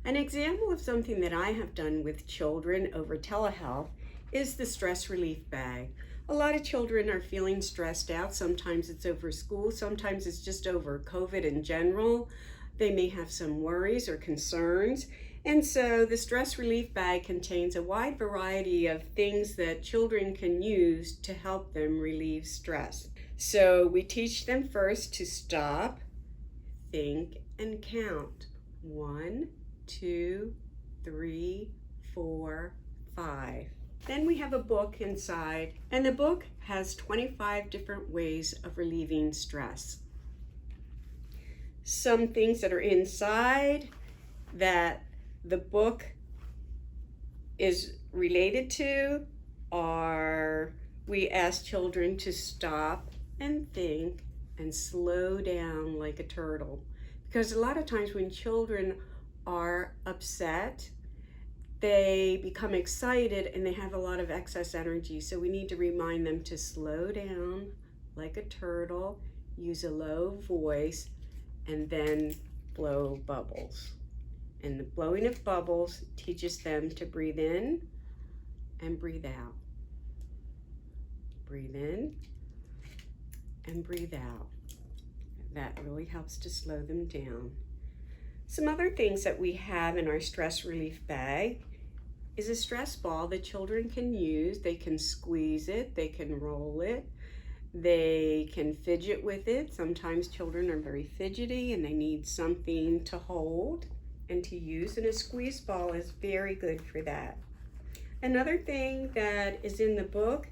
An example of something that I have done with children over telehealth is the stress relief bag. A lot of children are feeling stressed out. Sometimes it's over school, sometimes it's just over COVID in general. They may have some worries or concerns. And so the stress relief bag contains a wide variety of things that children can use to help them relieve stress. So we teach them first to stop, think, and count. 1, 2, 3, 4, 5. Then we have a book inside, and the book has 25 different ways of relieving stress. Some things that are inside that the book is related to are, we ask children to stop and think and slow down like a turtle. Because a lot of times when children are upset, they become excited and they have a lot of excess energy. So we need to remind them to slow down like a turtle, use a low voice, and then blow bubbles. And the blowing of bubbles teaches them to breathe in and breathe out. Breathe in and breathe out. That really helps to slow them down. Some other things that we have in our stress relief bag is a stress ball that children can use. They can squeeze it, they can roll it, they can fidget with it. Sometimes children are very fidgety and they need something to hold and to use, and a squeeze ball is very good for that. Another thing that is in the book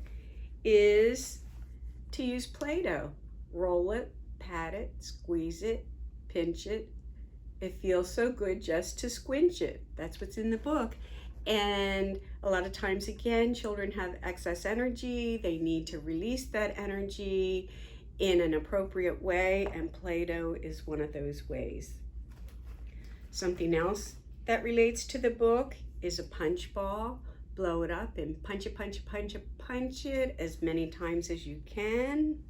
is to use Play-Doh. Roll it, pat it, squeeze it, pinch it. It feels so good just to squinch it. That's what's in the book. And a lot of times, again, children have excess energy. They need to release that energy in an appropriate way, and Play-Doh is one of those ways. Something else that relates to the book is a punch ball. Blow it up and punch it, punch it, punch it, punch it as many times as you can.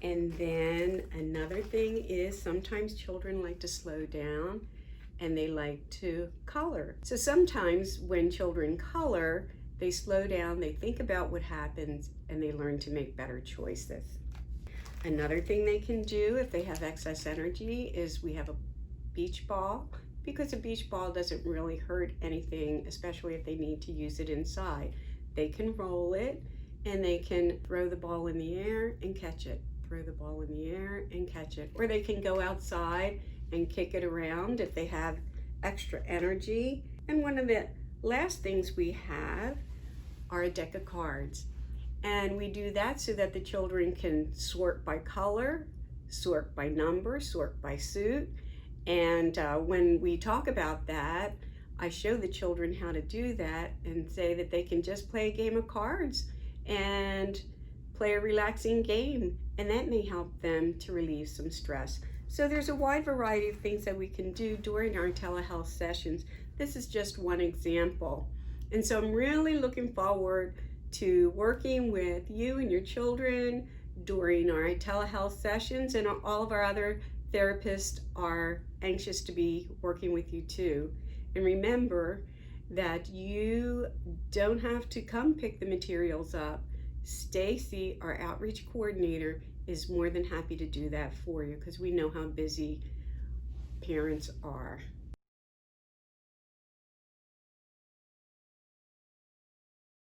And then another thing is sometimes children like to slow down and they like to color. So sometimes when children color, they slow down, they think about what happens, and they learn to make better choices. Another thing they can do if they have excess energy is we have a beach ball, because a beach ball doesn't really hurt anything, especially if they need to use it inside. They can roll it and they can throw the ball in the air and catch it. Throw the ball in the air and catch it. Or they can go outside and kick it around if they have extra energy. And one of the last things we have are a deck of cards. And we do that so that the children can sort by color, sort by number, sort by suit. And when we talk about that, I show the children how to do that and say that they can just play a game of cards and play a relaxing game, and that may help them to relieve some stress. So there's a wide variety of things that we can do during our telehealth sessions. This is just one example. And so I'm really looking forward to working with you and your children during our telehealth sessions, and all of our other therapists are anxious to be working with you too. And remember that you don't have to come pick the materials up. Stacy, our outreach coordinator, is more than happy to do that for you because we know how busy parents are.